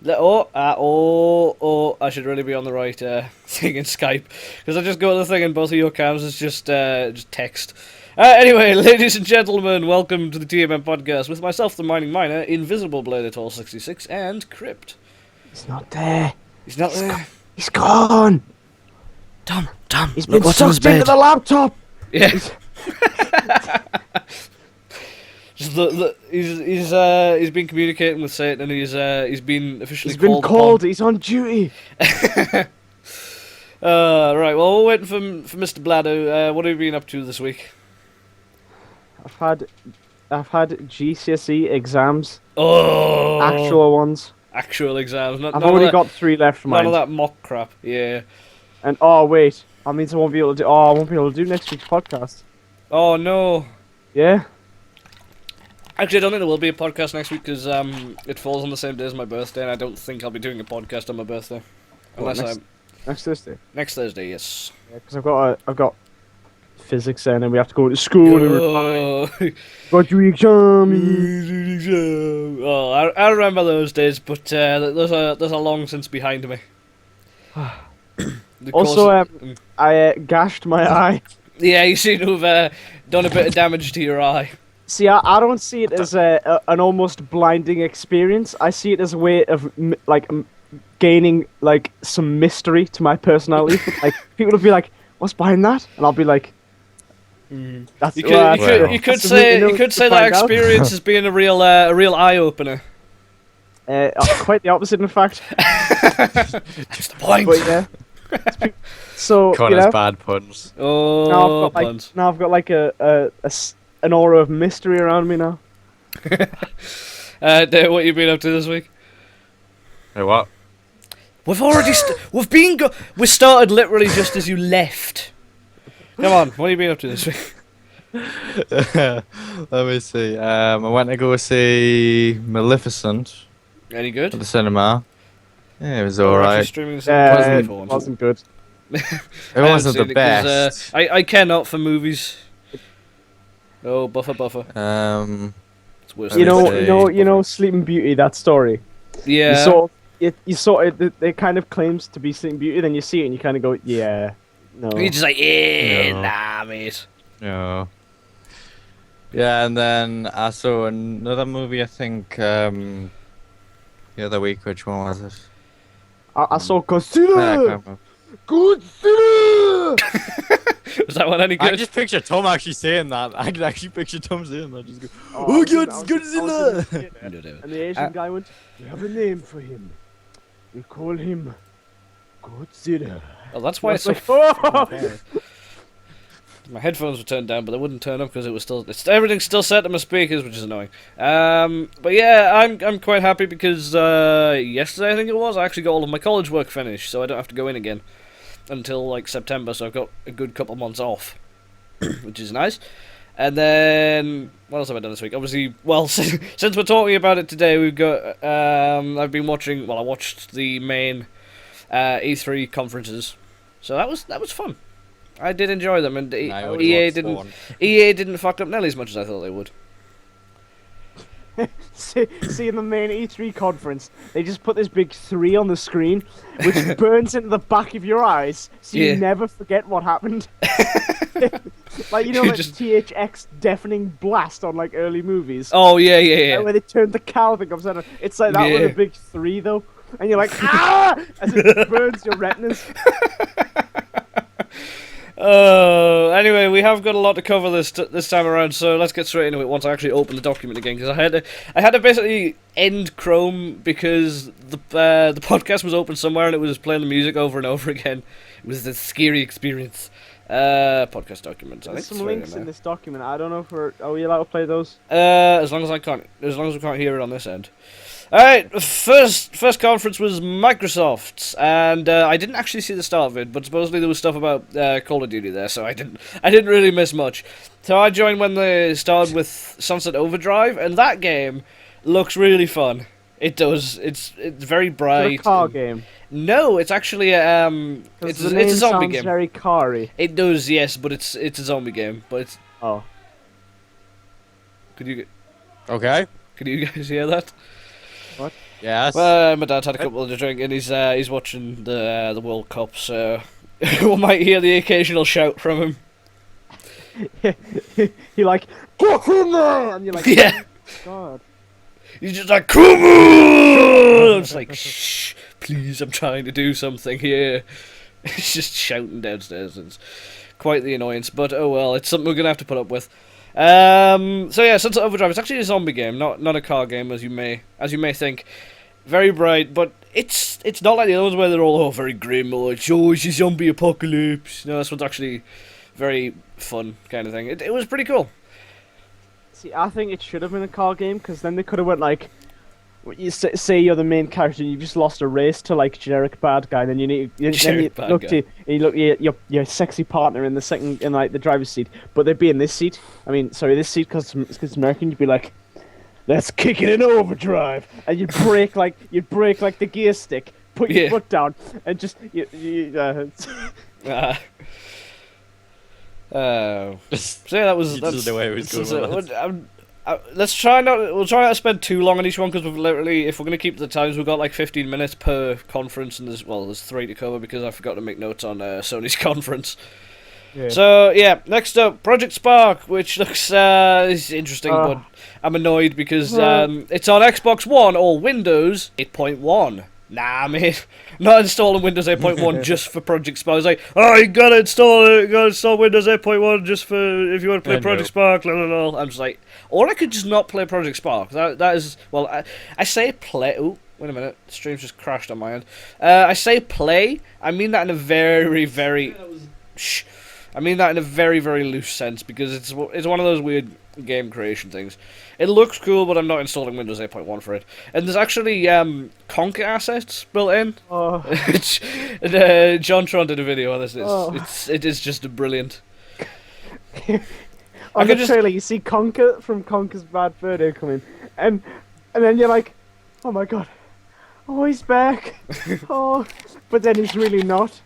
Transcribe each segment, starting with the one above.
I should really be on the right thing in Skype, because I just go to the thing and both of your cams is just text. Anyway, ladies and gentlemen, welcome to the TMM podcast with myself, the Mining Miner, Invisible Blade at all 66, and Crypt. He's not there. He's not there. He's gone. Tom, He's look been what's on his sucked into bed. the laptop. Yeah. Just he's been communicating with Satan, and he's been officially He's been called. called. He's on duty. Right. Well, we're waiting for Mr. Bladder. What have you been up to this week? I've had GCSE exams. Oh, Actual ones. actual exams. I've only got 3 left for none mine. of that mock crap. Yeah. And oh wait, that means I won't be able to do. Oh, I won't be able to do next week's podcast. Oh no. Yeah. Actually, I don't think there will be a podcast next week because it falls on the same day as my birthday, and I don't think I'll be doing a podcast on my birthday. What, Unless next Thursday. next Thursday, yes. Yeah, because I've got physics then, and we have to go to school. Oh. Got your exam. Oh, I remember those days, but there's a long since behind me. Also, I gashed my eye. Yeah, you seem to have done a bit of damage to your eye. See, I don't see it as an almost blinding experience. I see it as a way of gaining like some mystery to my personality. Like people will be like, "What's behind that?" And I'll be like, "That's." You could say that experience as being a real eye opener. Quite the opposite, in fact. That's the point. But yeah. So Connor's bad puns. Oh, now I've got like an aura of mystery around me now. Dave, what you been up to this week? Hey, what? We've already we started literally just as you left. Come on, what have you been up to this week? Let me see. I went to go see Maleficent Any good? at the cinema. Yeah, it was We're actually alright. streaming this It on wasn't good. It I haven't wasn't seen the it 'cause, best. I cannot for movies. Oh, buffer. It's worse. You than know, Sleeping Beauty. That story. Yeah. You saw it. It kind of claims to be Sleeping Beauty. Then you see it, and you kind of go, "Yeah, no." You're just like, yeah, No. nah, mate. Yeah. Yeah, and then I saw another movie, I think, the other week. Which one was it? I saw Yeah, I Godzilla. can't remember. Godzilla. Was that one any I good? just picture Tom actually saying that. I can actually picture Tom saying that. Just go, Oh, oh I was in- God, I it's was in- I was in Godzilla! the theater, And the Asian guy went, "We have a name for him. We call him Godzilla." Oh, that's why it's I so. was like, "Oh!" My headphones were turned down, but they wouldn't turn up because it was still. Everything's still set to my speakers, which is annoying. But yeah, I'm quite happy because yesterday I think it was I actually got all of my college work finished, so I don't have to go in again until like September. So I've got a good couple months off, which is nice. And then what else have I done this week? Obviously, well, since we're talking about it today, we've got. I've been watching. Well, I watched the main E3 conferences, so that was fun. I did enjoy them, and EA didn't fuck up nearly as much as I thought they would. See, in the main E3 conference, they just put this big 3 on the screen, which burns into the back of your eyes, so Yeah. you never forget what happened. Like, you know, You like just- THX deafening blast on like early movies. Oh yeah. Where they turned the cow thing upside down. It's like that with Yeah. a big 3 though, and you're like, ah! As it burns your retinas. Anyway, we have got a lot to cover this time around, so let's get straight into it. Once I actually open the document again, because I had to basically end Chrome because the podcast was open somewhere and it was playing the music over and over again. It was a scary experience. Podcast documents. I There's think some it's links in this document. I don't know if are we allowed to play those? as long as we can't hear it on this end. Alright, first conference was Microsoft's, and I didn't actually see the start of it, but supposedly there was stuff about Call of Duty there, so I didn't really miss much. So I joined when they started with Sunset Overdrive, and that game looks really fun. It does. It's very bright. It's a car game. No, it's actually it's The a name zombie sounds game. very car-y. It does, yes, but it's a zombie game. But it's. Oh. Could you Okay. guys hear that? What? Yes. Well, my dad had a couple to drink, and he's watching the World Cup, so we might hear the occasional shout from him. You're like, get in there, and you're like, Yeah. God. He's just like, come on! I'm just like, shh, please, I'm trying to do something here. He's just shouting downstairs. It's quite the annoyance, but oh well, it's something we're gonna have to put up with. So yeah, Sunset Overdrive. It's actually a zombie game, not a car game, as you may think. Very bright, but it's not like the other ones where they're all very grim or it's a zombie apocalypse. No, this one's actually very fun kind of thing. It was pretty cool. See, I think it should have been a car game because then they could have went like, you say you're the main character and you've just lost a race to like generic bad guy, and then you look your sexy partner in the driver's seat, but they'd be in this seat. This seat because it's American. You'd be like, let's kick it in overdrive, and you'd brake like the gear stick, put your foot down, and just So yeah, that's the way it was going. We'll try not to spend too long on each one because we've literally, if we're going to keep the times, we've got like 15 minutes per conference, and there's 3 to cover because I forgot to make notes on Sony's conference. Yeah. So yeah, next up, Project Spark, which looks is interesting, but I'm annoyed because it's on Xbox One or Windows 8.1. Nah, mate, not installing Windows 8.1 just for Project Spark. It's like, oh, you gotta install Windows 8.1 just for if you want to play Project Spark. I'm just like, or I could just not play Project Spark. That is, well, I say play. Oh, wait a minute, the stream's just crashed on my end. I say play. I mean that in a very, very. Shh. I mean that in a very, very loose sense because it's one of those weird game creation things. It looks cool, but I'm not installing Windows 8.1 for it. And there's actually Conker assets built in. John Tron did a video on this. It is just brilliant. On the trailer, you see Conker from Conker's Bad Fur Day coming, and then you're like, oh my god, oh he's back, but then he's really not.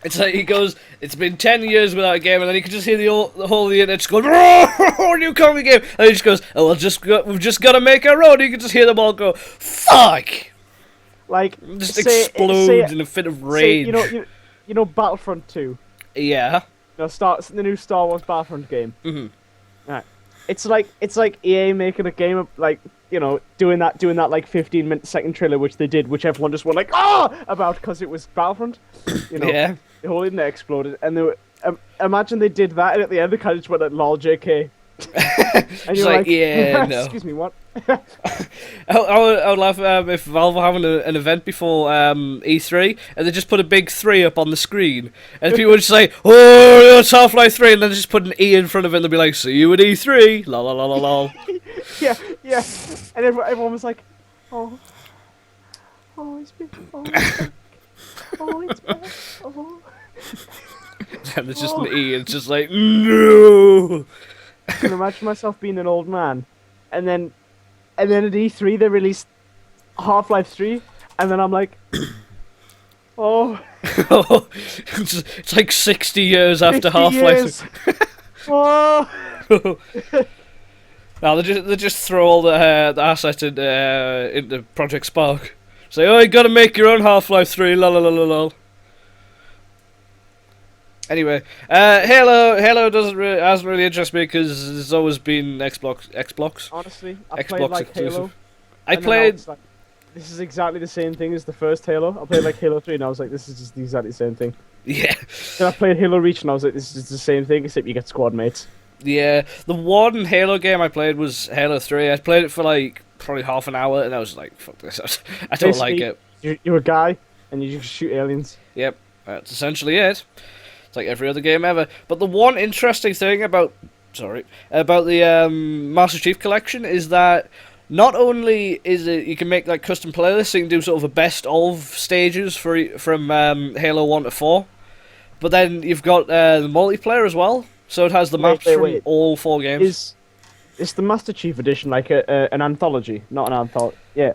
It's like he goes, it's been 10 years without a game, and then you can just hear the whole of the internet just going, oh, new Conker game! And he just goes, oh, we've just got to make our own. You can just hear them all go, fuck! Like, just explodes in a fit of rage. You know Battlefront 2? Yeah. The new Star Wars Battlefront game. Mm-hmm. Right. It's like EA making a game of, like, doing that like 15-second trailer, which they did, which everyone just went like, about because it was Battlefront. Yeah. The whole internet exploded, and they were, imagine they did that, and at the end they kind of just went like, lol, JK. And you're like, yeah, no. Excuse me, what? I would laugh if Valve were having an event before E3, and they just put a big 3 up on the screen, and people would just say, oh, it's Half-Life 3, and then just put an E in front of it, and they'd be like, see you at E3, la la la la la. Yeah, and everyone was like, oh, it's been, it's back, And there's just an E, and it's just like, no! I can imagine myself being an old man, and then at E3 they released Half-Life 3, and then I'm like, it's like 60 years after Half-Life. Now they just throw all the assets into Project Spark. Say, oh, you gotta make your own Half-Life 3, la la la la la. Anyway, Halo hasn't really interested me because it's always been Xbox. Honestly, Xbox played like exclusive. Halo. I played. Like, this is exactly the same thing as the first Halo. I played like Halo 3, and I was like, this is just exactly the same thing. Yeah. Then I played Halo Reach, and I was like, this is the same thing, except you get squad mates. Yeah, the one Halo game I played was Halo 3. I played it for like probably half an hour, and I was like, fuck this, I don't like it. You're a guy, and you just shoot aliens. Yep, that's essentially it. It's like every other game ever. But the one interesting thing about the Master Chief Collection is that not only is it you can make like custom playlists, so you can do sort of a best of stages from Halo 1 to 4, but then you've got the multiplayer as well. So it has the maps from all 4 games. Is the Master Chief Edition like an anthology? Not an anthology. Yeah,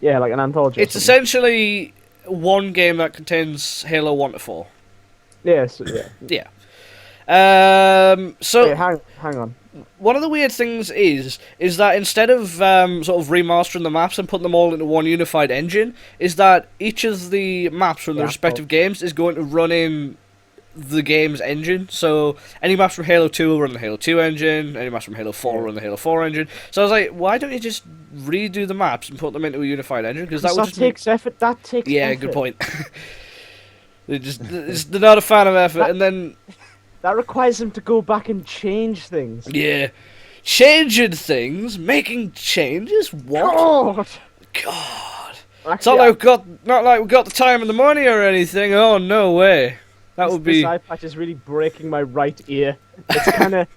like an anthology. It's essentially one game that contains Halo 1 to 4. Yes, yeah. So Wait, hang on. one of the weird things is that instead of sort of remastering the maps and putting them all into one unified engine, is that each of the maps from the Yeah, respective games is going to run in the game's engine. So any maps from Halo 2 will run the Halo 2 engine, any maps from Halo 4 will run the Halo 4 engine. So I was like, why don't you just redo the maps and put them into a unified engine? Because that would just takes effort. That takes yeah, effort. good point. They're not a fan of effort, and then That requires them to go back and change things. yeah, changing things, making changes. What? God. God. Actually, It's not like we've got the time and the money or anything. Oh no way. That would be. This eye patch is really breaking my right ear. It's kind of.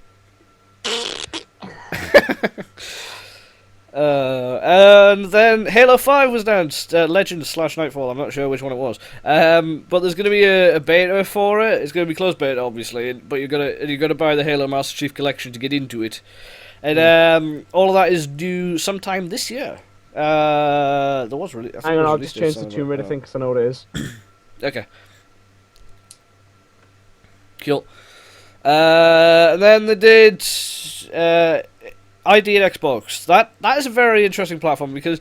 And then Halo 5 was announced, Legends/Nightfall. I'm not sure which one it was. But there's going to be a beta for it. It's going to be closed beta, obviously. But you're gonna buy the Halo Master Chief Collection to get into it. And all of that is due sometime this year. There was really. Hang on, I'll just change the Tomb Raider thing because I know what it is. Okay. Cool. And then they did ID at Xbox. That is a very interesting platform because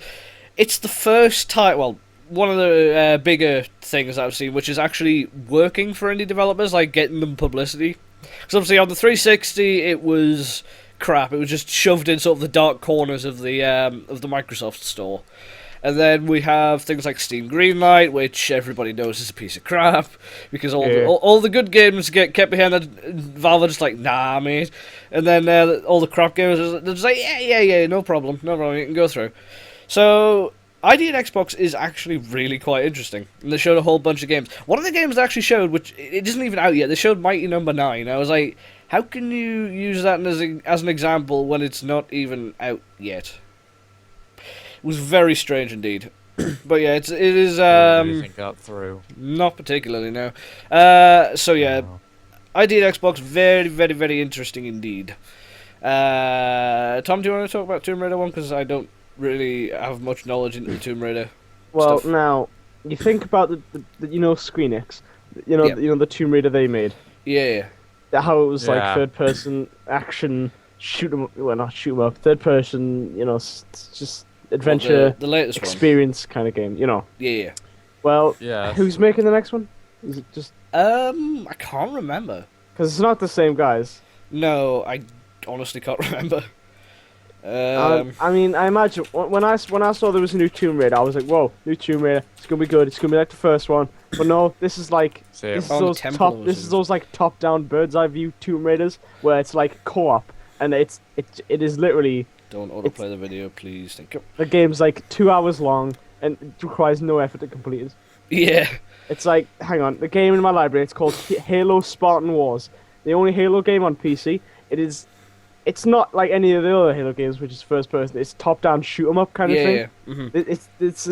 it's the first time. Well, one of the bigger things I've seen, which is actually working for indie developers, like getting them publicity. Because obviously on the 360, it was crap. It was just shoved in sort of the dark corners of the Microsoft store. And then we have things like Steam Greenlight, which everybody knows is a piece of crap, because all the good games get kept behind that. Valve are just like, nah, mate. And then all the crap games, they're just like, yeah, no problem, you can go through. So, ID at Xbox is actually really quite interesting, and they showed a whole bunch of games. One of the games they actually showed, which it isn't even out yet, they showed Mighty Number 9. I was like, how can you use that as an example when it's not even out yet? It was very strange indeed. But yeah, it is Everything got through. not particularly, no. So yeah, No. ID at Xbox, very, very, very interesting indeed. Tom, do you want to talk about Tomb Raider 1? Because I don't really have much knowledge into the Tomb Raider Well, stuff. now you think about the Squeenix, Yeah. the Tomb Raider they made. Yeah. How it was like Yeah. third person action, shoot 'em, well not shoot 'em up, third person, just adventure Well, the latest experience kind of game. one. Yeah. Well, Yeah. who's making the next one? Is it just I can't remember. because it's not the same guys? No, I honestly can't remember. I mean, I imagine when I saw there was a new Tomb Raider, I was like, "Whoa, new Tomb Raider! It's gonna be good. It's gonna be like the first one." But no, this is like Same. this is On the those temple or this is something. those like top-down bird's-eye view Tomb Raiders where it's like co-op, and it is literally Don't autoplay the video, please. Thank you. the game's like 2 hours long and it requires no effort to complete it. Yeah. It's like, hang on, the game in my library. It's called Halo Spartan Wars, the only Halo game on PC. It's not like any of the other Halo games, which is first person. It's top-down shoot 'em up kind of thing. Yeah. Mm-hmm. This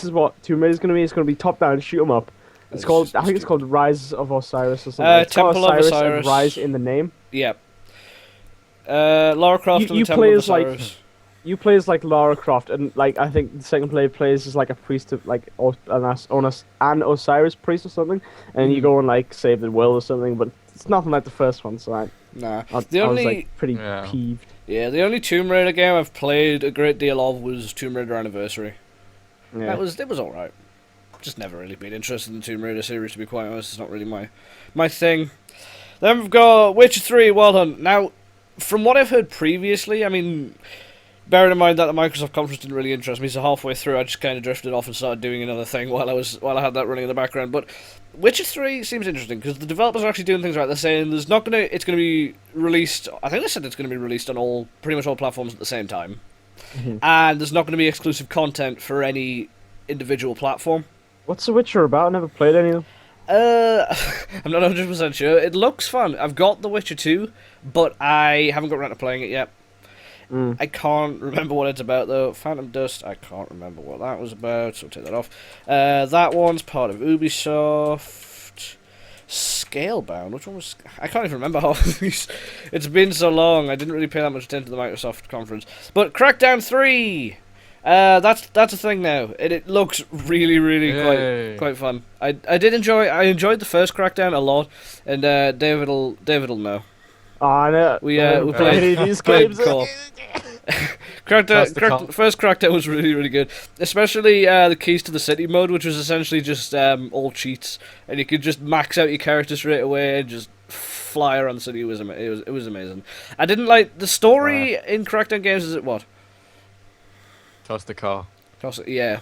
is what Tomb Raider's gonna be. It's gonna be top-down shoot 'em up. That's I think it's called Rise of Osiris or something. It's got Temple of Osiris. and Rise in the name. Yeah. Lara Croft and You the Temple play of as, like, Osiris. You play as like Lara Croft, and like I think the second player plays as like a priest of like an Osiris priest or something, and you go and like save the world or something. But it's nothing like the first one, so Nah. I The was only like pretty Yeah. peeved. Yeah, the only Tomb Raider game I've played a great deal of was Tomb Raider Anniversary. Yeah. It was alright. Just never really been interested in the Tomb Raider series, to be quite honest. It's not really my thing. Then we've got Witcher 3 Wild Hunt. Now, from what I've heard previously, I mean, bearing in mind that the Microsoft conference didn't really interest me, so halfway through I just kind of drifted off and started doing another thing while I had that running in the background. But Witcher 3 seems interesting because the developers are actually doing things right. They're saying it's going to be released. I think they said it's going to be released on pretty much all platforms at the same time, and there's not going to be exclusive content for any individual platform. What's The Witcher about? I never played any of them. I'm not 100% sure. It looks fun. I've got The Witcher 2, but I haven't got around to playing it yet. I can't remember what it's about, though. Phantom Dust, I can't remember what that was about, so take that off. That one's part of Ubisoft. Scalebound, which one was... I can't even remember half of these. It's been so long, I didn't really pay that much attention to the Microsoft conference. But Crackdown 3! That's a thing now, and it looks really, really Yay. quite fun. I enjoyed the first Crackdown a lot, and David'll know. Oh, I know. We Any played of these played games. co-op. Trust the call. First Crackdown was really, really good, especially the Keys to the City mode, which was essentially just all cheats, and you could just max out your character straight away and just fly around the city. It was amazing. I didn't like the story in Crackdown games. Is it what? Toss the car. Yeah,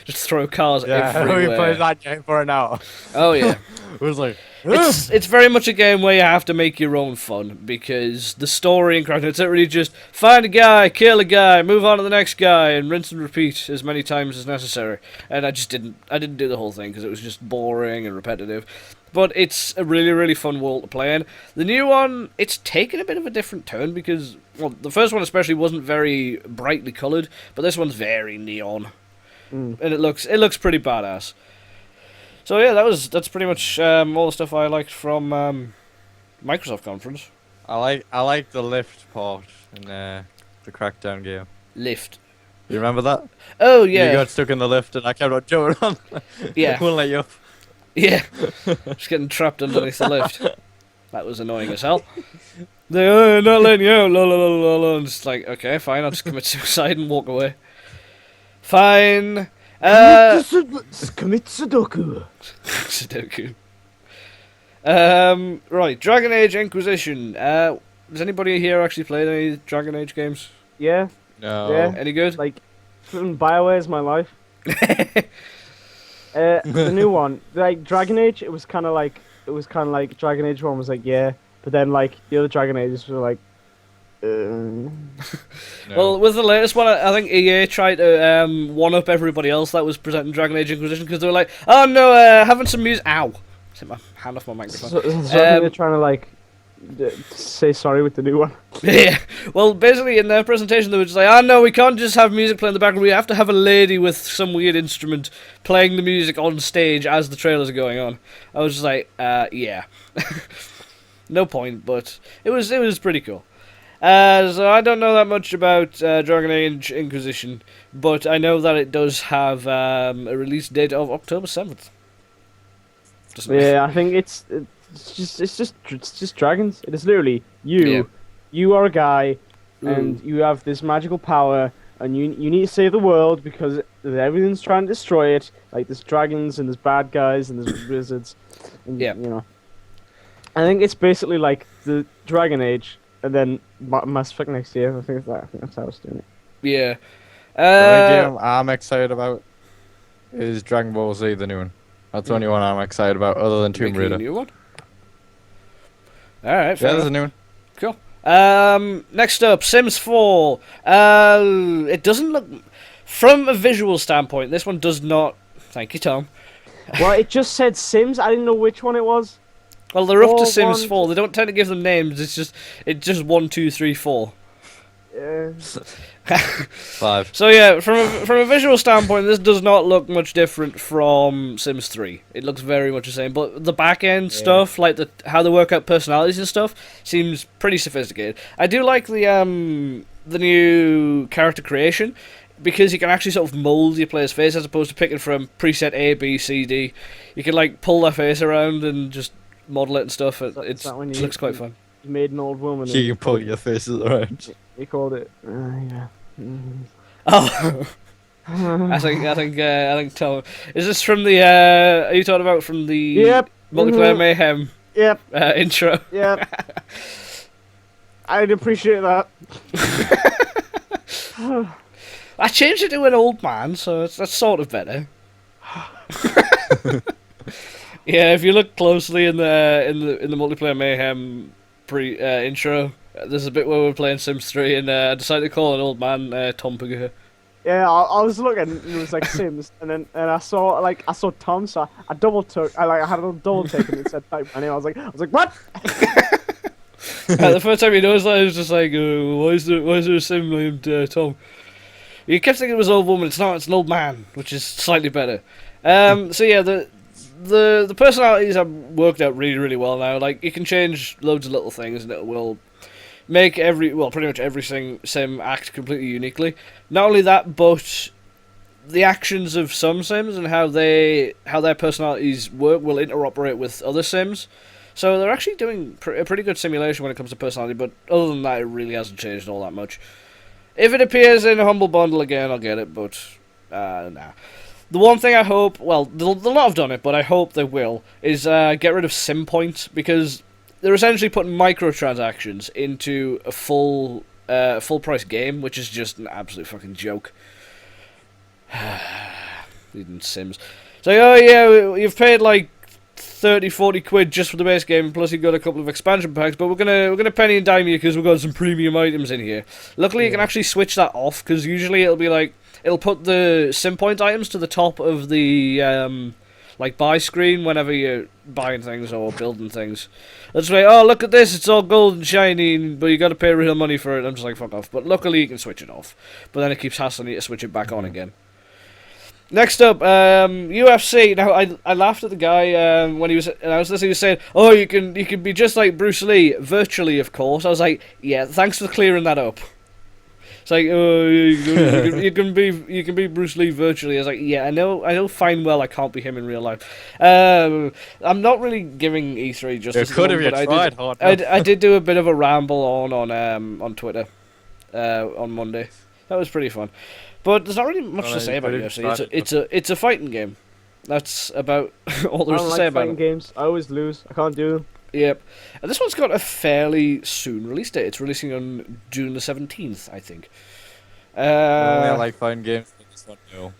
just throw cars Yeah, everywhere. we played that game for an hour. Oh yeah. It was like, It's very much a game where you have to make your own fun, because the story in Crackdown, it's literally just find a guy, kill a guy, move on to the next guy, and rinse and repeat as many times as necessary. And I didn't do the whole thing because it was just boring and repetitive. But it's a really, really fun world to play in. The new one, it's taken a bit of a different turn because, well, the first one especially wasn't very brightly coloured, but this one's very neon, and it looks pretty badass. So yeah, that's pretty much all the stuff I liked from Microsoft conference. I like the lift part in the Crackdown game. Lift. You remember that? Oh yeah. You got stuck in the lift and I kept on jumping on. Yeah. Wouldn't let you up. Yeah. Just getting trapped underneath the lift. That was annoying as hell. They're not letting you out. La, la, la, la, la. And it's like, okay, fine, I'll just commit suicide and walk away. Fine. Commit Sudoku. Sudoku. Right, Dragon Age Inquisition. Does anybody here actually play any Dragon Age games? Yeah, No. Yeah. Any good? like, BioWare is my life. The new one, like Dragon Age, it was kind of like Dragon Age 1 was like, yeah, but then like the other Dragon Ages were like, No. Well, with the latest one, I think EA tried to one-up everybody else that was presenting Dragon Age Inquisition, because they were like, oh no, having some music. Ow! Take my hand off my microphone. so I think they're trying to like say sorry with the new one. Yeah, well, basically in their presentation they were just like, oh no, we can't just have music playing in the background, we have to have a lady with some weird instrument playing the music on stage as the trailers are going on. I was just like, yeah. No point, but it was pretty cool. So I don't know that much about Dragon Age Inquisition, but I know that it does have a release date of October 7th. Yeah, I think it's just dragons. It is literally you. Yeah. You are a guy, and you have this magical power, and you need to save the world because everything's trying to destroy it. Like there's dragons and there's bad guys and there's wizards. And, Yeah. you know. I think it's basically like the Dragon Age, and then Mass Effect next year. I think that's how it's doing it. Yeah. The only game I'm excited about is Dragon Ball Z, the new one. That's the only one I'm excited about, other than Tomb Making a Raider. new one? Alright, Yeah, fair there's enough. a new one. Cool. Next up, Sims 4. It doesn't look... From a visual standpoint, this one does not... Thank you, Tom. Well, it just said Sims. I didn't know which one it was. Well, they're up to 4, Sims 1, 4. They don't tend to give them names. It's just 1, 2, 3, 4. Yeah. 5. So yeah, from a visual standpoint, this does not look much different from Sims 3. It looks very much the same, but the back end stuff, like how they work out personalities and stuff, seems pretty sophisticated. I do like the new character creation, because you can actually sort of mold your player's face as opposed to picking from preset A, B, C, D. You can like pull their face around and just model it and stuff. It looks quite fun. You made an old woman. You can pull your faces around. You called it. Yeah. Oh, I think Tom. Is this from the? Are you talking about from the? Yep. Multiplayer Mayhem Yep. intro. Yep. I'd appreciate that. I changed it to an old man, so that's sort of better. Yeah, if you look closely in the Multiplayer Mayhem intro, there's a bit where we're playing Sims 3, and I decided to call an old man Tom Pagoo. Yeah, I was looking, and it was like Sims, and I saw Tom, so I double took. I had a double take, and it said type my name. I was like, what? The first time you noticed that, I was just like, why is there a Sim named Tom? You kept thinking it was an old woman. It's not. It's an old man, which is slightly better. So yeah, the personalities have worked out really, really well now. Like, you can change loads of little things, and it will make pretty much every sim act completely uniquely. Not only that, but the actions of some sims and how their personalities work will interoperate with other sims. So they're actually doing a pretty good simulation when it comes to personality, but other than that, it really hasn't changed all that much. If it appears in a Humble Bundle again, I'll get it, but nah. The one thing I hope, well, they'll not have done it, but I hope they will, is get rid of sim points, because they're essentially putting microtransactions into a full price game, which is just an absolute fucking joke. Even sims. So, oh yeah, you've paid like 30, 40 quid just for the base game, plus you've got a couple of expansion packs, but we're gonna penny and dime you because we've got some premium items in here. Luckily, you can actually switch that off, because usually it'll put the sim point items to the top of the like buy screen whenever you're buying things or building things. It's like, oh, look at this, it's all gold and shiny, but you got to pay real money for it. I'm just like, fuck off. But luckily, you can switch it off, but then it keeps hassling you to switch it back on again. Next up, UFC. Now, I laughed at the guy when he was listening. He was saying, "Oh, you can be just like Bruce Lee virtually, of course." I was like, "Yeah, thanks for clearing that up." It's like, "Oh, you can be Bruce Lee virtually." I was like, "Yeah, I know fine well I can't be him in real life." I'm not really giving E3 justice. You could have tried hard. I did do a bit of a ramble on Twitter on Monday. That was pretty fun. But there's not really much to say about UFC. It's a fighting game. That's about all there is to say about it. Fighting games. I always lose. I can't do them. Yep. And this one's got a fairly soon release date. It's releasing on June the 17th, I think. I like fighting games, but this one, no.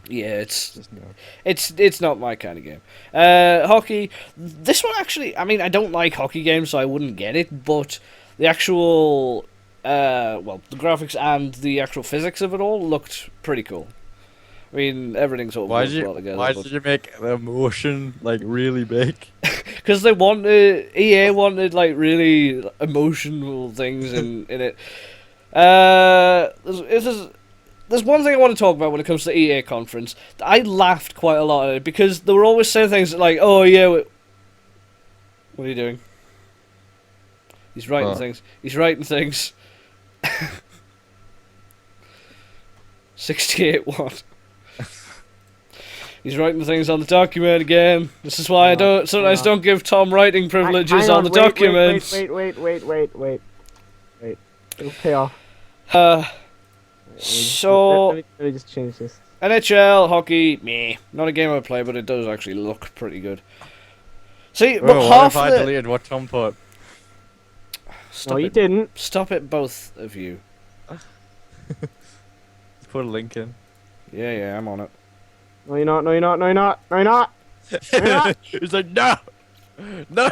Yeah, no. It's not my kind of game. Hockey. This one actually. I mean, I don't like hockey games, so I wouldn't get it. But the actual. The graphics and the actual physics of it all looked pretty cool. I mean, everything sort of works well together. Why did you make the emotion like really big? Because EA wanted like really emotional things in it. There's one thing I want to talk about when it comes to the EA conference. I laughed quite a lot at it because they were always saying things like, "Oh yeah, what are you doing?" He's writing things. He's writing things. 68 what? He's writing things on the document again. This is why I sometimes don't give Tom writing privileges on the documents. Wait. It'll pay off. So let me just change this. NHL hockey, meh. Not a game I would play, but it does actually look pretty good. See, but half I deleted what Tom put? Stop no, you it. didn't. Stop it, both of you. Put a link in. Yeah, I'm on it. No, you're not. No, you're not. No, you're not. No, you're not. No, you're not. He's like, no! No!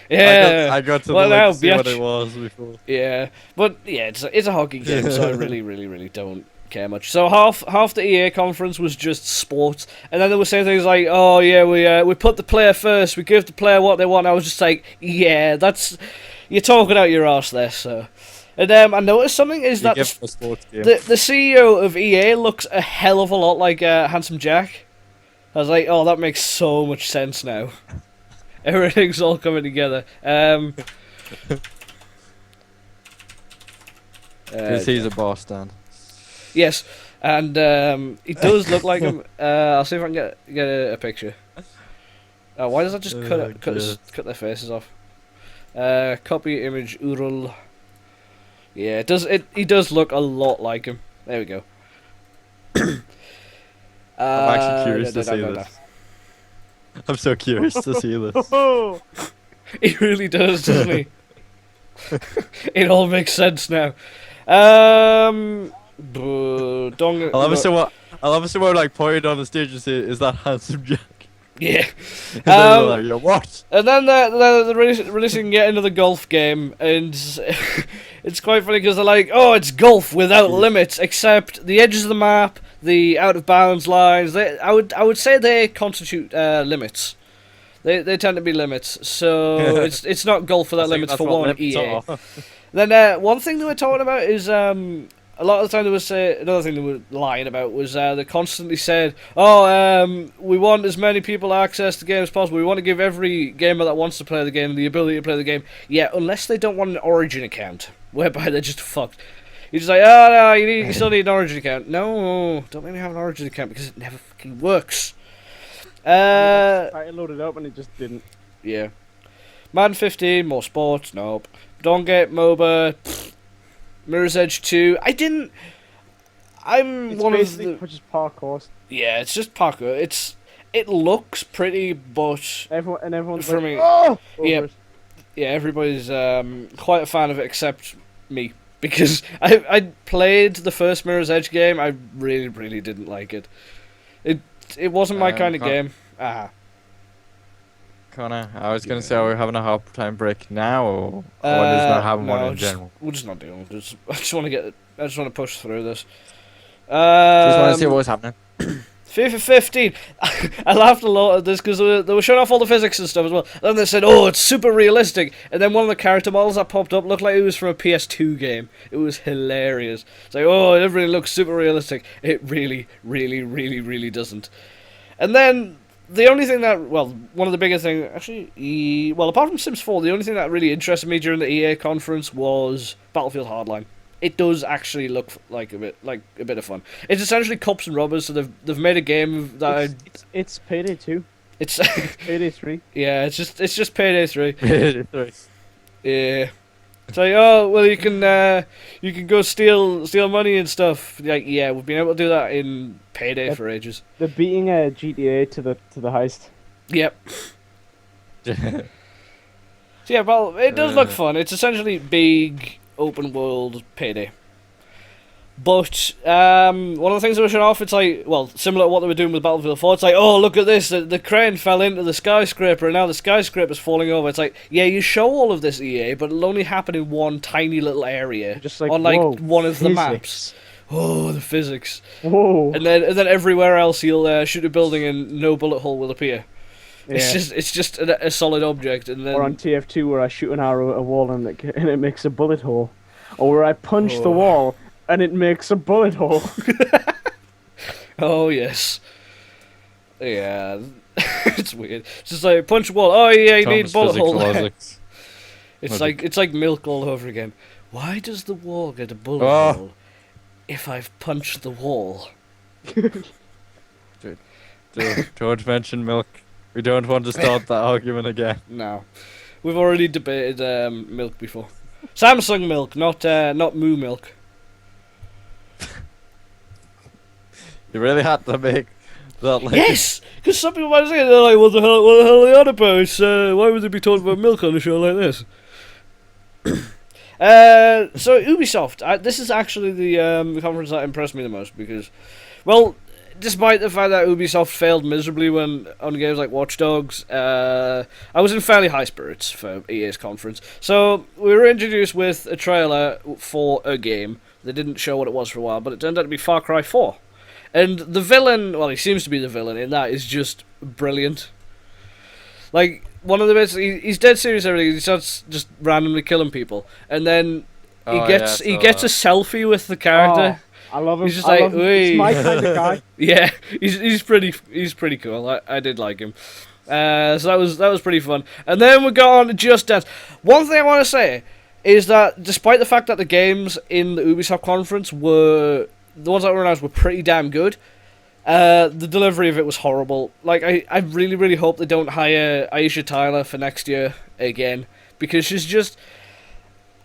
Yeah. I got to Well, the link now, to see what bitch. it was before. Yeah, but yeah, it's a hockey game, so I really don't care much. So half the EA conference was just sports, and then they were saying things like, "Oh yeah, we put the player first. We give the player what they want." I was just like, "Yeah, you're talking out your arse there, sir." And I noticed something is that the CEO of EA looks a hell of a lot like Handsome Jack. I was like, "Oh, that makes so much sense now." Everything's all coming together. He's a boss, Dan. Yes, and he does look like him. I'll see if I can get a picture. Why does that just cut their faces off? Copy image URL. Yeah, it does. He does look a lot like him. There we go. I'm actually curious to see this. I'm so curious to see this. He really does, doesn't he? It all makes sense now. I love it so much like pointed on the stage and say, "Is that Handsome Jack?" Yeah. And then like, "Yo, what?" And then they're releasing yet another golf game, and it's quite funny because they're like, "Oh, it's golf without limits, except the edges of the map, the out of bounds lines. I would say they constitute limits. They tend to be limits. So it's not golf without limits for one EA. Then one thing they were talking about is a lot of the time they would say another thing they were lying about was they constantly said, "Oh, we want as many people access to the game as possible. We want to give every gamer that wants to play the game the ability to play the game." Yeah, unless they don't want an Origin account, whereby they're just fucked. You're just like, "Oh no, you still need an Origin account." No, don't make me have an Origin account because it never fucking works. I loaded up and it just didn't. Yeah. Madden 15, more sports, nope. Don't get MOBA. Pfft. Mirror's Edge 2. I'm It's one of basically the. just parkour. Yeah, it's just parkour. It looks pretty, but Everyone's for like, me, oh! yeah. Over it. yeah, everybody's quite a fan of it except me because I played the first Mirror's Edge game. I really, really didn't like it. It wasn't my kind of game. Connor, I was going to say, are we having a hard time break now, or just not having one in general? We're just not doing it. I just want to push through this. Just want to see what was happening. FIFA 15. I laughed a lot at this because they were showing off all the physics and stuff as well. Then they said, "Oh, it's super realistic," and then one of the character models that popped up looked like it was from a PS2 game. It was hilarious. It's like, "Oh, everything looks super realistic." It really, really, really, really doesn't. And then the only thing that, well, one of the biggest things, actually, well, apart from Sims 4, the only thing that really interested me during the EA conference was Battlefield Hardline. It does actually look like a bit of fun. It's essentially cops and robbers, so they've made a game that It's Payday 2. it's Payday 3. yeah, it's just Payday 3. Sorry. Yeah. It's like, oh well, you can go steal money and stuff. Like, yeah, we've been able to do that in Payday for ages. They're beating GTA to the heist. Yep. So yeah, well, it does look fun. It's essentially big open world Payday. But one of the things that were showing off, it's like, well, similar to what they were doing with Battlefield 4. It's like, oh, look at this, the crane fell into the skyscraper, and now the skyscraper's falling over. It's like, yeah, you show all of this, EA, but it'll only happen in one tiny little area, Just like, on like whoa, one of the physics. maps. Oh, the physics! Whoa. And then everywhere else, you'll shoot a building and no bullet hole will appear. Yeah. It's just a solid object, and then Or on TF2 where I shoot an arrow at a wall and it makes a bullet hole. Or where I punch the wall and it makes a bullet hole. oh yes, yeah, it's weird. It's just like punch a wall. Oh yeah, you need bullet hole. It's like milk all over again. Why does the wall get a bullet hole if I've punched the wall? George mentioned milk. We don't want to start that argument again. No, we've already debated milk before. Samsung milk, not Moo milk. You really had to make that. Like, Yes, because some people might say they're like, what the hell are they on about? Why would they be talking about milk on a show like this? So Ubisoft, this is actually the conference that impressed me the most because, well, despite the fact that Ubisoft failed miserably on games like Watch Dogs, I was in fairly high spirits for EA's conference. So we were introduced with a trailer for a game. They didn't show what it was for a while, but it turned out to be Far Cry 4. And the villain, well, he seems to be the villain in that, is just brilliant. Like, one of the bits, he's dead serious and everything, he starts just randomly killing people. And then he gets a selfie with the character. I love him. He's just like, he's my kind of guy. Yeah, he's pretty cool. I did like him. So that was pretty fun. And then we got on to Just Dance. One thing I want to say is that despite the fact that the games in the Ubisoft conference were the ones that were announced were pretty damn good, the delivery of it was horrible. Like I really really hope they don't hire Aisha Tyler for next year again because she's just.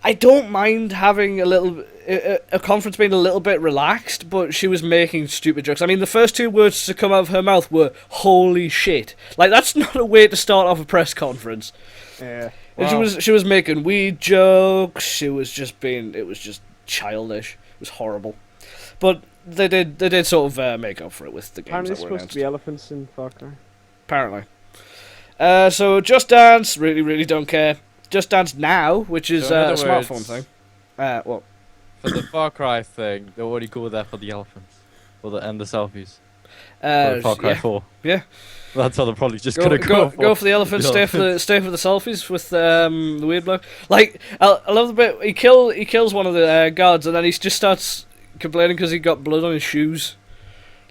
I don't mind having a conference being a little bit relaxed, but she was making stupid jokes. I mean, the first two words to come out of her mouth were "holy shit." Like that's not a way to start off a press conference. Yeah. And she was making weed jokes. It was just childish. It was horrible. But they did sort of make up for it with the games Apparently that there's were supposed announced. to be elephants in Far Cry. Apparently. So Just Dance, really really don't care. Just Dance Now, which is So in a other smartphone words- thing. What? For the Far Cry thing, they already go there for the elephants. And the selfies. For Far Cry Yeah. 4. Yeah. That's how they're probably just gonna go Go for the elephant. Stay for the selfies with the weird bloke. Like I love the bit he kills one of the guards and then he just starts complaining because he got blood on his shoes.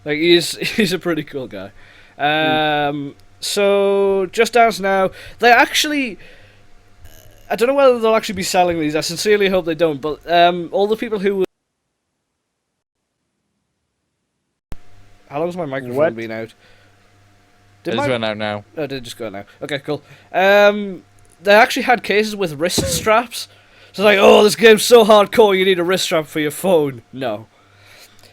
Like he's a pretty cool guy. So Just Dance now, they actually. I don't know whether they'll actually be selling these. I sincerely hope they don't. But all the people who. How long's my microphone been out? It's going out now. Oh, did it just go out now? Okay, cool. They actually had cases with wrist straps. So it's like, oh, this game's so hardcore, you need a wrist strap for your phone. No.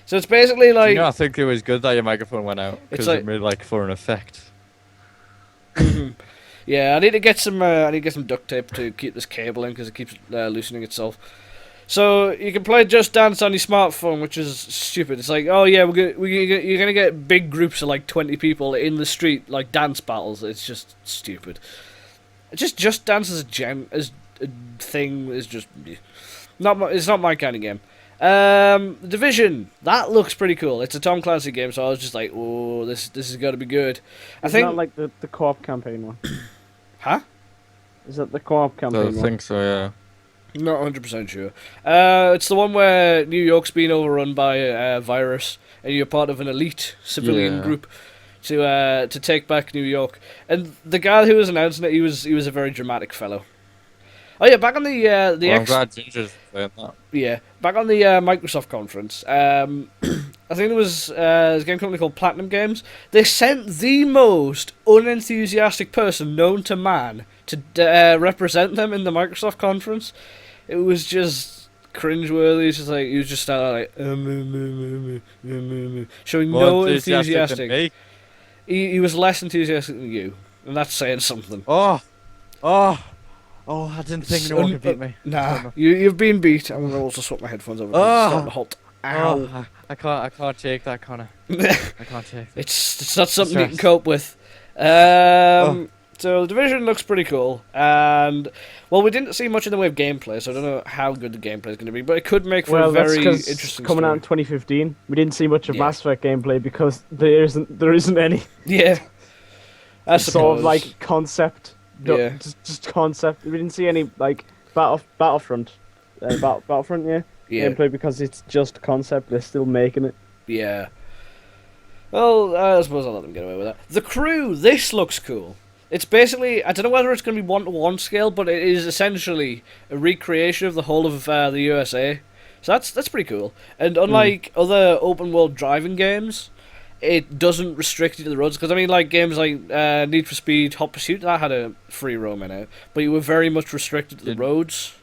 So it's basically like. I think it was good that your microphone went out because it made like for an effect. Yeah, I need to get some. I need to get some duct tape to keep this cable in because it keeps loosening itself. So you can play Just Dance on your smartphone, which is stupid. It's like, oh yeah, you're gonna get big groups of like 20 people in the street, like dance battles. It's just stupid. Just Dance as a thing is just it's not my kind of game. The Division, that looks pretty cool. It's a Tom Clancy game, so I was just like, oh, this has got to be good. I think not like the co-op campaign one. Huh? Is that the co-op campaign one? I think so, yeah. Not 100% sure. It's the one where New York's been overrun by a virus, and you're part of an elite civilian group to take back New York. And the guy who was announcing it, he was a very dramatic fellow. Oh yeah, back on the I'm glad Ginger's playing that. Yeah, back on the Microsoft conference. I think there was a game company called Platinum Games. They sent the most unenthusiastic person known to man to represent them in the Microsoft conference. It was just cringeworthy. It's just like he was just standing like showing no enthusiastic. He was less enthusiastic than you, and that's saying something. Oh, I didn't think anyone could beat me. Nah, you've been beat. I'm gonna also swap my headphones over. It's starting to halt. Ow. I can't take that, Connor. I can't take it. It's not something you can cope with. So the Division looks pretty cool, and well, we didn't see much in the way of gameplay, so I don't know how good the gameplay is going to be, but it could make for a very interesting coming story. out in 2015. We didn't see much of Mass Effect gameplay because there isn't any. Yeah, I suppose. Sort of like concept. Yeah, just concept. We didn't see any like Battlefront, gameplay because it's just concept. They're still making it. Yeah. Well, I suppose I'll let them get away with that. The Crew. This looks cool. It's basically, I don't know whether it's going to be 1-to-1 scale, but it is essentially a recreation of the whole of the USA. So that's pretty cool. And unlike other open world driving games, it doesn't restrict you to the roads. Because I mean, like games like Need for Speed, Hot Pursuit, that had a free roam in it, but you were very much restricted to the roads.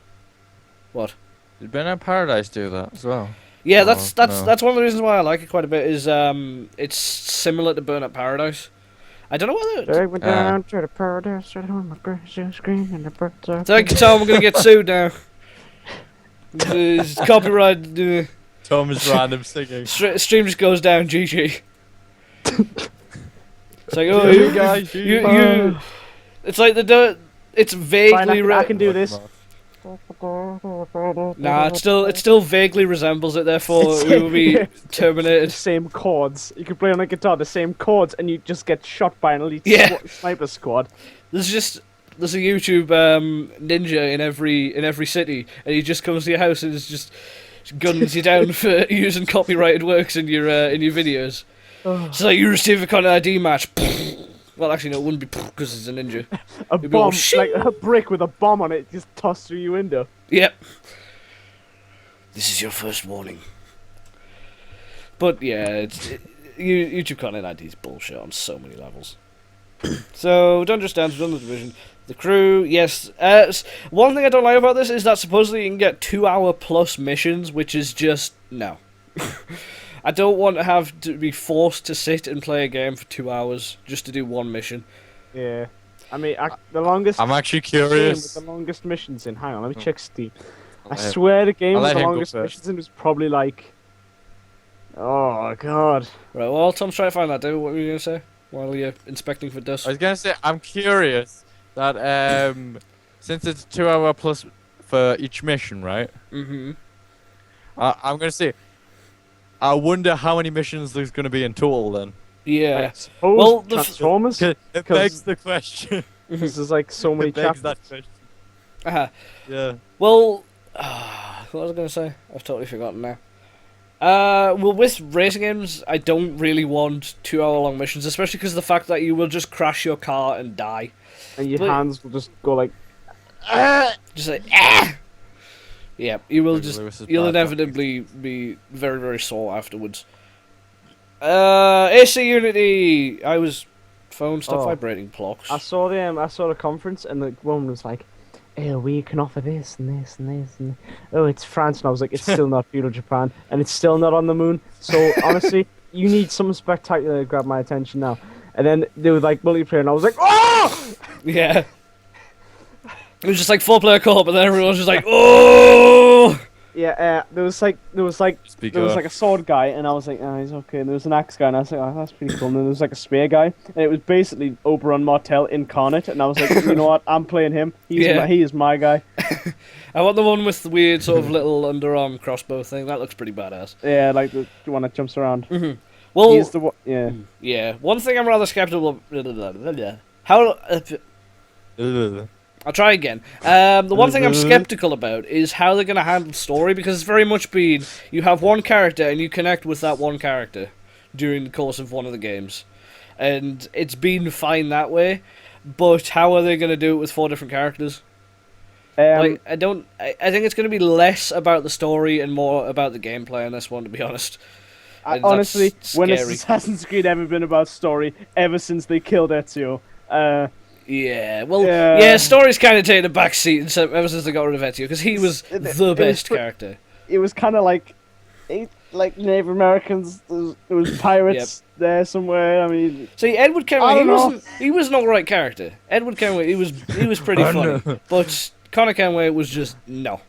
What? Did Burnout Paradise do that as well? Yeah, that's one of the reasons why I like it quite a bit. Is it's similar to Burnout Paradise. I don't know whether. Went down to the paradise, on my precious screen, and the birds are. Thank you, Tom. We're gonna get sued now. It's copyright. Tom is random singing. Stream just goes down. GG. It's like, oh, you guys, you. It's like it's vaguely. Fine, I can do this. Nah, it still vaguely resembles it. Therefore, we will be terminated. Same chords. You can play on a guitar the same chords, and you just get shot by an elite sniper squad. There's a YouTube ninja in every city, and he just comes to your house and is just guns you down for using copyrighted works in your videos. So like, you receive a Content ID match. Well, actually, no, it wouldn't be because it's a ninja. A bomb, like a brick with a bomb on it, just tossed through your window. Yep. This is your first warning. But yeah, YouTube Content ID is bullshit on so many levels. So, don't just dance, we've done the Division. The Crew, yes. One thing I don't like about this is that supposedly you can get 2-hour plus missions, which is just no. I don't want to have to be forced to sit and play a game for 2 hours just to do one mission. Yeah. I mean, the longest... I'm actually curious. The longest missions in... Hang on, let me check Steam. I swear the game with the longest missions in was probably like... Oh, God. Right, well, Tom's trying to find that, David. What were you going to say while you're inspecting for dust? I was going to say, I'm curious that since it's 2-hour plus for each mission, right? Mm-hmm. I'm going to say... I wonder how many missions there's going to be in total then. Yeah. Well, Transformers? It begs the question. This is like so many chapters. That question. Uh-huh. Yeah. Well, what was I going to say? I've totally forgotten now. Well, with racing games, I don't really want 2 hour long missions, especially because of the fact that you will just crash your car and die. And your But- hands will just go like. Just like, ah! Yeah, you will Like just, Lewis's you'll bad inevitably be very, very sore afterwards. AC Unity! Phone stop Oh. vibrating, blocks. I saw the conference, and the woman was like, "Oh, we can offer this and this and this and oh, it's France," and I was like, "It's still not feudal Japan, and it's still not on the moon." So honestly, you need something spectacular to grab my attention now. And then they were like multiplayer, and I was like, "Oh!" Yeah. It was just like 4-player co-op, and then everyone was just like, oh! Yeah, there was like Speak there was up. like a sword guy, and I was like, "Oh, he's okay." And there was an axe guy, and I was like, "Oh, that's pretty cool." And then there was like a spear guy, and it was basically Oberon Martell incarnate. And I was like, "You know what? I'm playing him. Yeah. He is my guy." I want the one with the weird sort of little underarm crossbow thing. That looks pretty badass. Yeah, like the one that jumps around. Well, He's the one. Yeah. yeah. One thing I'm rather skeptical of. How? I'll try again. The one thing I'm skeptical about is how they're going to handle story, because it's very much been you have one character and you connect with that one character during the course of one of the games, and it's been fine that way. But how are they going to do it with 4 different characters? Like, I think it's going to be less about the story and more about the gameplay in this one, to be honest. And that's honestly, when has scary. Assassin's Creed ever been about story? Ever since they killed Ezio. Yeah, well, Yeah. yeah, story's kind of taken a back seat ever since they got rid of Ezio, because he was It- the it was best pre- character. It was kind of like Native Americans. There was pirates there somewhere. I mean, See, Edward I Kenway, don't know. he was an alright character. Edward Kenway, he was pretty funny, but Connor Kenway was just no.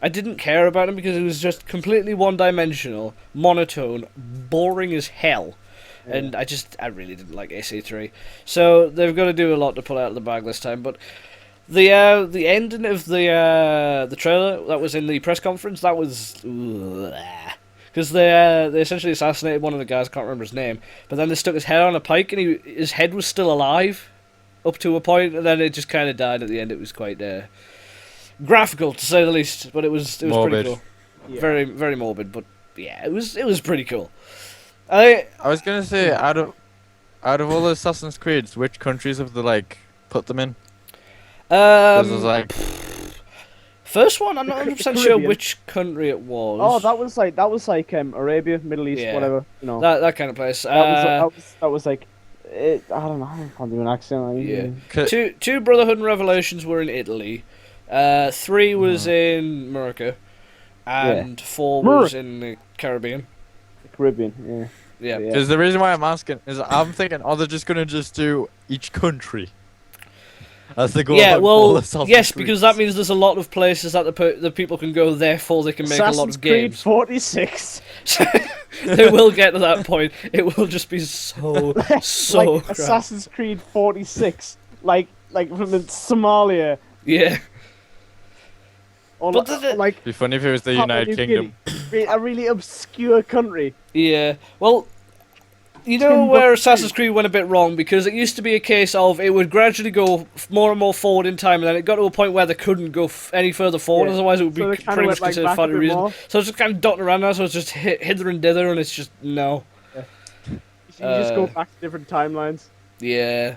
I didn't care about him because he was just completely one-dimensional, monotone, boring as hell. And I really didn't like AC3. So they've got to do a lot to pull out of the bag this time. But the ending of the trailer that was in the press conference, that was because they essentially assassinated one of the guys. I can't remember his name, but then they stuck his head on a pike, and his head was still alive up to a point, and then it just kind of died at the end. It was quite graphical to say the least, but it was Morbid. pretty cool. yeah. Very very morbid, but yeah, it was pretty cool. I I was gonna say, out of all the Assassin's Creeds, which countries have they like put them in? 'Cause there's like first one, I'm not 100% sure Caribbean. which country it was. Oh, that was like Arabia, Middle East, Yeah. whatever. You know, that kind of place. that was like. I don't know. I can't do an accent. Yeah. c- Two Brotherhood and Revelations were in Italy. 3 was in America, and 4 was in the Caribbean. Caribbean. Yeah. Yeah. Yeah. Because the reason why I'm asking is I'm thinking, oh, they're just gonna just do each country as they go. Yeah, about all well, Assassin's yes, because that Creeds. means there's a lot of places that the people can go. Therefore, they can make a lot Assassin's of Creed games. 46. They will get to that point. It will just be so like crap. Assassin's Creed 46. Like from the Somalia. Yeah. Or But like It'd be funny if it was the Papua United New Kingdom. Guinea. A really obscure country. Yeah, well, you know where Assassin's Creed went a bit wrong, because it used to be a case of it would gradually go more and more forward in time, and then it got to a point where they couldn't go any further forward, Yeah. otherwise it would So be they kinda pretty went, much like, considered back a fighting bit reason. more. So it's just kind of dotting around now, so it's just hither and dither, and it's just no. You just go Uh, back to different timelines. Yeah,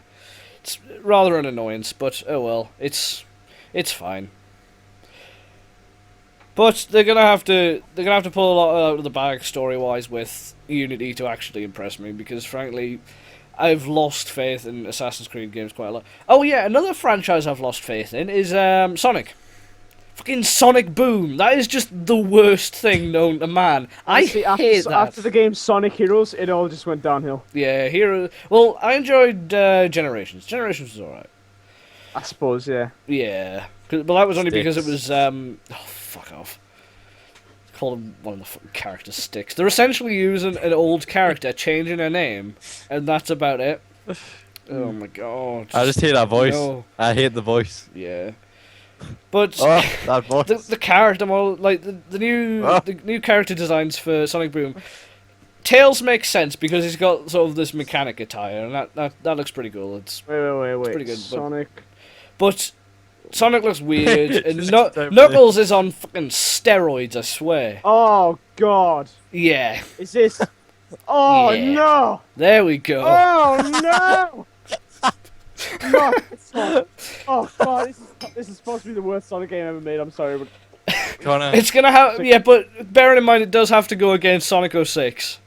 it's rather an annoyance, but oh well, it's fine. But they're gonna have to pull a lot out of the bag story wise with Unity to actually impress me, because frankly, I've lost faith in Assassin's Creed games quite a lot. Oh yeah, another franchise I've lost faith in is Sonic. Fucking Sonic Boom. That is just the worst thing known to man. Honestly, I hate that. After the game Sonic Heroes, it all just went downhill. Yeah, Hero. Well, I enjoyed Generations. Generations was alright. I suppose, yeah. Yeah, but that was only because it Sticks. was oh fuck off. Call them one of the fucking character sticks. They're essentially using an old character, changing her name, and that's about it. Oh my god! I just hear that voice. No. I hate the voice. Yeah, but Oh, that voice. the character model, like the new Ah. the new character designs for Sonic Boom. Tails makes sense because he's got sort of this mechanic attire, and that looks pretty cool. It's Wait. pretty good, but- Sonic. but Sonic looks weird, and Just don't believe- Knuckles is on fucking steroids, I swear. Oh God. Yeah, Is this? Oh Yeah. no! there we go. Oh no! No, it's not. Oh God, this is supposed to be the worst Sonic game ever made. I'm sorry, but Connor, It's gonna have, yeah, but bearing in mind it does have to go against Sonic 06.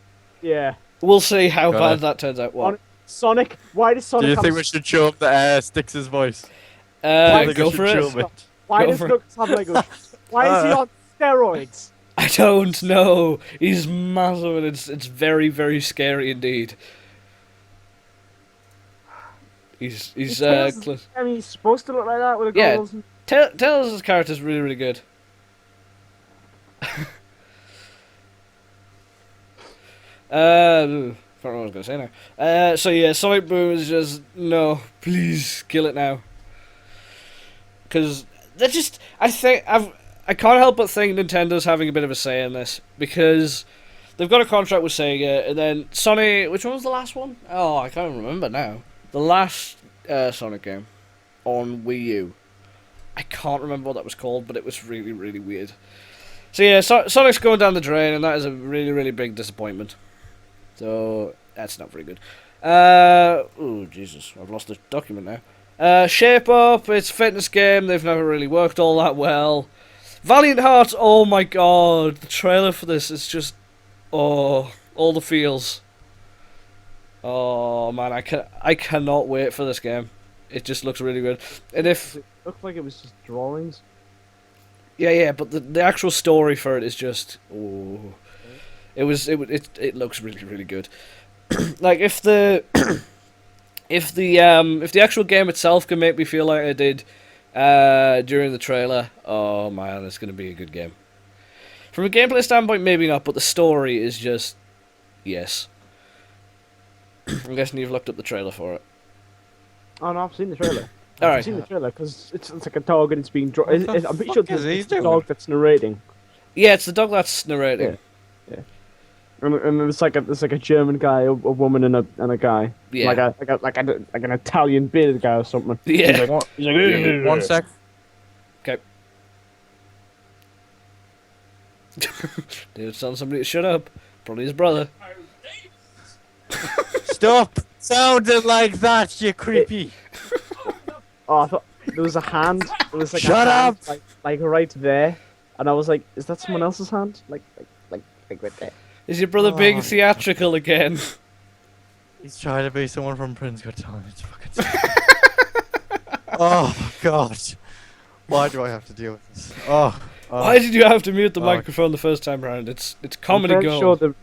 yeah. We'll see how Got bad it. that turns out. What? Sonic, why does Sonic do you have think we should show him the Styx' voice? Do you think Go we for should it. show him it? Why Go does for it. Knuckles have Legos? Why is he on steroids? I don't know. He's massive, and it's very, very scary indeed. He's Tails- cl- I mean, he's supposed to look like that with a Yeah. goggles. And... Tails' character's really, really good. I forgot what I was gonna say now. So yeah, Sonic Boom is just no, please kill it now. Because they're just, I can't help but think Nintendo's having a bit of a say in this because they've got a contract with Sega, and then Sonic. Which one was the last one? Oh, I can't remember now. The last Sonic game on Wii U. I can't remember what that was called, but it was really, really weird. So yeah, Sonic's going down the drain, and that is a really, really big disappointment. So that's not very good. Oh Jesus, I've lost the document now. Shape Up, it's a fitness game. They've never really worked all that well. Valiant Hearts, oh my god, the trailer for this is just, oh, all the feels. Oh man, I cannot wait for this game. It just looks really good. And if It looked like it was just drawings. yeah, but the actual story for it is just, oh, it looks really, really good. Like if the if the actual game itself can make me feel like I did during the trailer, oh man, it's gonna be a good game. From a gameplay standpoint, maybe not, but the story is just yes. I'm guessing you've looked up the trailer for it. Oh no, I've seen the trailer. All I've right. seen the trailer because it's like a dog and it's being drawn. I'm pretty sure fuck is it's he the doing? dog that's narrating. Yeah, it's the dog that's narrating. And it's like a German guy, a woman, and a guy. Yeah. Like an Italian bearded guy or something. Yeah. He's like, One sec. Okay. Dude, telling somebody to shut up. Probably his brother. Stop! Sounded like that, you creepy. Oh, I thought there was a hand. There was like Shut a hand, up! like right there, and I was like, is that someone else's hand? Like right there. Is your brother being Oh. theatrical again? He's trying to be someone from Prince Got Talent. It's fucking. Oh god. Why do I have to deal with this? Oh. Why did you have to mute the Oh. microphone the first time round? It's I'm comedy pretty gold. sure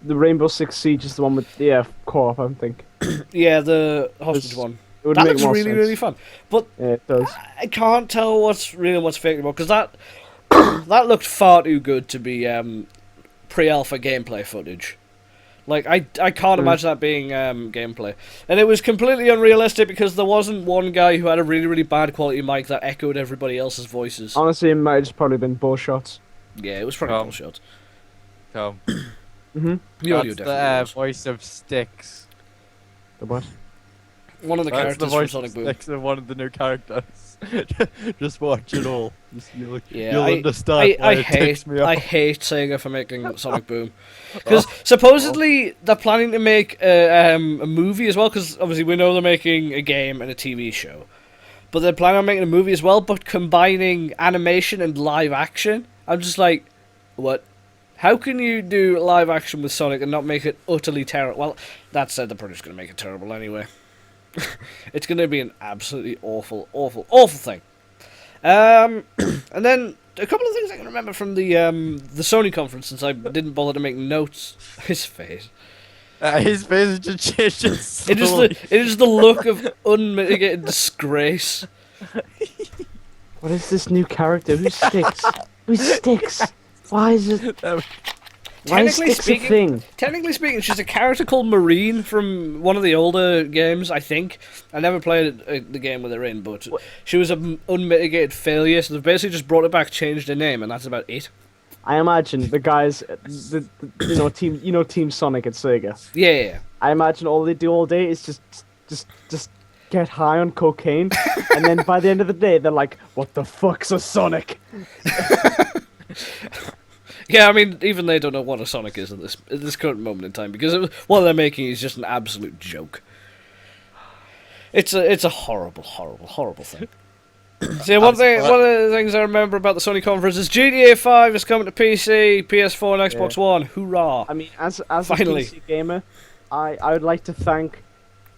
the Rainbow Six Siege is the one with the co-op. I think Yeah, the hostage This- one. it would That make looks more really, sense. really fun. But Yeah, it does. I can't tell what's real and what's fake anymore because that that looked far too good to be pre-alpha gameplay footage. Like I can't imagine that being gameplay, and it was completely unrealistic because there wasn't one guy who had a really, really bad quality mic that echoed everybody else's voices. Honestly, it might have just probably been bull shots. Yeah, it was probably Um, bullshit. Come. Mm-hmm. The audio That's the definitely was. voice of Styx. The what? One of the That's the characters from voice Sonic of Boom. Styx of one of the new characters. Just watch it all. You'll Yeah, understand why it ticks me I off. hate Sega for making Sonic Boom, because supposedly they're planning to make a movie as well. Because obviously we know they're making a game and a TV show, but they're planning on making a movie as well, but combining animation and live action. I'm just like, what? How can you do live action with Sonic and not make it utterly terrible? Well, that said, they're probably just going to make it terrible anyway. It's going to be an absolutely awful, awful, awful thing. And then a couple of things I can remember from the Sony conference, since I didn't bother to make notes. His face. His face is just changing It is the look of unmitigated disgrace. What is this new character? Who sticks? Who sticks? Why is it? Why is Technically sticks a thing? Technically speaking, she's a character called Marine from one of the older games, I think. I never played the game with her in, but she was an unmitigated failure, so they've basically just brought it back, changed her name, and that's about it. I imagine the guys, Team Sonic at Sega. Yeah. I imagine all they do all day is just get high on cocaine, and then by the end of the day, they're like, "What the fuck's a Sonic?" Yeah, I mean, even they don't know what a Sonic is at this current moment in time, because what they're making is just an absolute joke. It's a horrible, horrible, horrible thing. See, one of the things I remember about the Sony conference is GTA 5 is coming to PC, PS4, and Xbox One. Hoorah! I mean, as Finally. a PC gamer, I would like to thank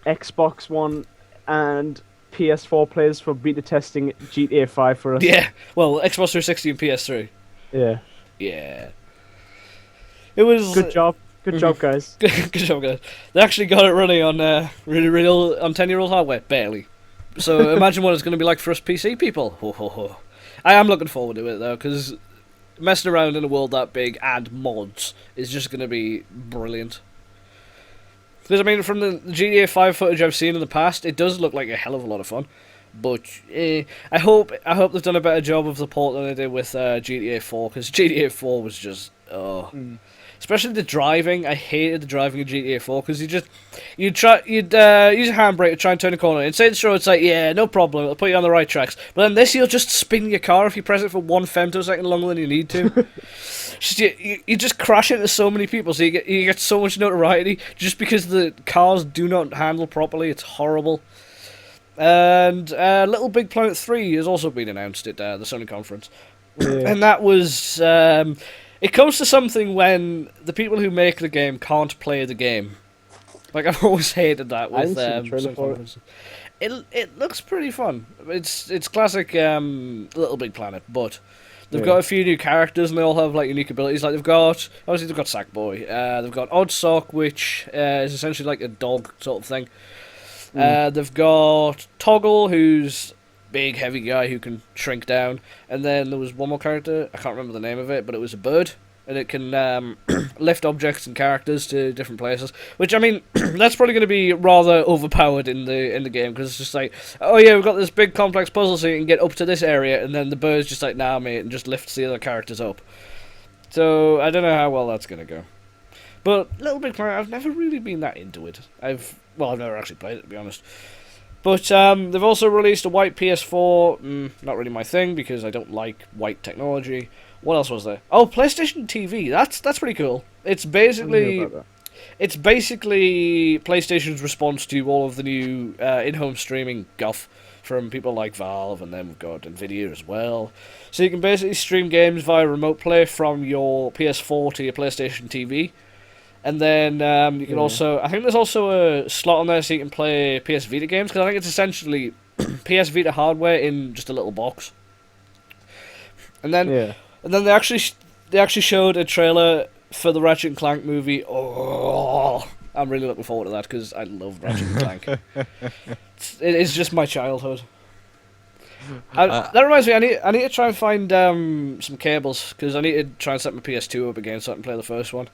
Xbox One and PS4 players for beta testing GTA 5 for us. Yeah, well, Xbox 360 and PS3. Yeah. Yeah. It was Good job. Good job, guys. Good job, guys. They actually got it running on really old, on 10-year-old hardware, barely. So imagine what it's going to be like for us PC people. Ho, ho, ho. I am looking forward to it though, because messing around in a world that big and mods is just going to be brilliant. Because I mean, from the GTA 5 footage I've seen in the past, it does look like a hell of a lot of fun. But I hope they've done a better job of the port than they did with GTA 4, because GTA 4 was just especially the driving. I hated the driving in GTA 4 because you'd use a handbrake to try and turn a corner. In Saints Row, it's like, yeah, no problem, it'll put you on the right tracks. But then this, you'll just spin your car if you press it for one femtosecond longer than you need to. You just crash into so many people, so you get so much notoriety just because the cars do not handle properly. It's horrible. And Little Big Planet 3 has also been announced at the Sony conference. Yeah. And that was... it comes to something when the people who make the game can't play the game. Like, I've always hated that with Sony conferences. It looks pretty fun. It's classic Little Big Planet, but they've got a few new characters and they all have like unique abilities. Like they've got Sackboy. They've got Oddsock, which is essentially like a dog sort of thing. They've got Toggle, who's big, heavy guy who can shrink down. And then there was one more character, I can't remember the name of it, but it was a bird. And it can lift objects and characters to different places. Which, I mean, that's probably going to be rather overpowered in the game. Because it's just like, oh yeah, we've got this big complex puzzle so you can get up to this area. And then the bird's just like, nah mate, and just lifts the other characters up. So, I don't know how well that's going to go. But Little Big Planet, I've never really been that into it. I've never actually played it, to be honest. But they've also released a white PS4. Not really my thing, because I don't like white technology. What else was there? Oh, PlayStation TV. That's pretty cool. It's basically PlayStation's response to all of the new in-home streaming guff from people like Valve, and then we've got Nvidia as well. So you can basically stream games via remote play from your PS4 to your PlayStation TV. And then you can also... I think there's also a slot on there so you can play PS Vita games, because I think it's essentially PS Vita hardware in just a little box. And then they actually showed a trailer for the Ratchet and Clank movie. Oh, I'm really looking forward to that, because I love Ratchet and Clank. It is just my childhood. That reminds me, I need to try and find some cables, because I need to try and set my PS2 up again so I can play the first one.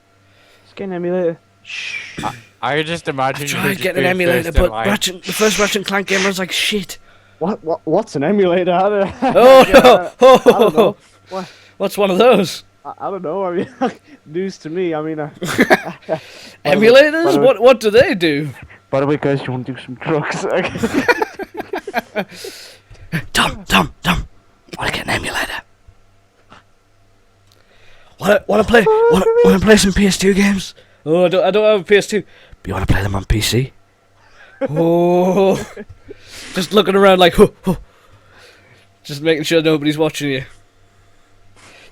Get an emulator. I just imagine I tried getting an emulator, but the first Ratchet and Clank game runs like shit. What's an emulator? Oh, what's one of those? I don't know. I mean, news to me. I mean, emulators? What do they do? By the way, guys, you want to do some drugs? Dumb. Want to get an emulator? Want to play some PS2 games? Oh, I don't have a PS2. But you want to play them on PC? Oh, just looking around like, just making sure nobody's watching you.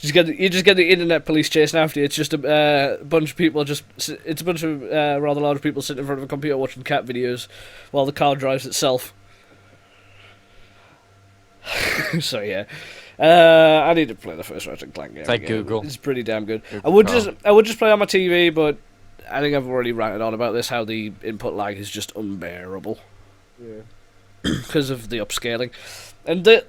You just get the internet police chasing after you. It's just a bunch of people it's a bunch of rather large people sitting in front of a computer watching cat videos while the car drives itself. So yeah. I need to play the first Ratchet and Clank game. It's like again. Google. It's pretty damn good. Google I would just play on my TV, but I think I've already ranted on about this. How the input lag is just unbearable. Yeah. Because of the upscaling, and not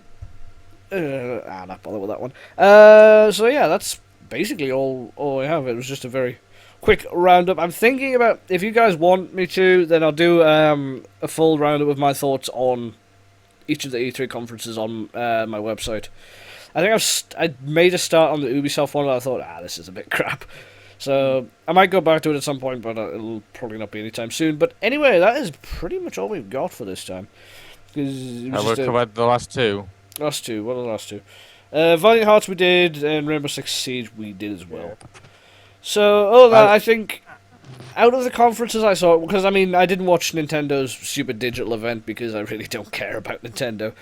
bother with that one. So yeah, that's basically all I have. It was just a very quick roundup. I'm thinking about, if you guys want me to, then I'll do a full roundup of my thoughts on each of the E3 conferences on my website. I think I made a start on the Ubisoft one, and I thought, this is a bit crap. So I might go back to it at some point, but it'll probably not be anytime soon. But anyway, that is pretty much all we've got for this time. Because Have we covered the last two? last two. What are the last two? Valiant Hearts we did, and Rainbow Six Siege we did as well. So, other than that, I think out of the conferences I saw, because I mean, I didn't watch Nintendo's Super Digital event because I really don't care about Nintendo.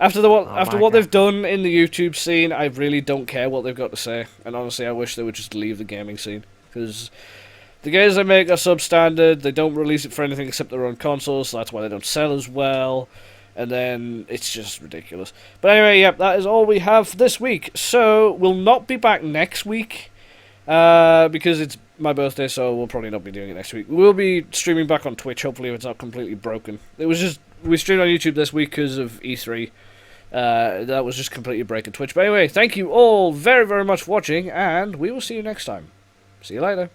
After what they've done in the YouTube scene, I really don't care what they've got to say. And honestly, I wish they would just leave the gaming scene, because the games they make are substandard. They don't release it for anything except their own consoles, so that's why they don't sell as well. And then it's just ridiculous. But anyway, yep, that is all we have for this week. So we'll not be back next week because it's my birthday, so we'll probably not be doing it next week. We'll be streaming back on Twitch, hopefully if it's not completely broken. It was just, we streamed on YouTube this week because of E3. That was just completely breaking Twitch. But anyway, thank you all very, very much for watching, and we will see you next time. See you later.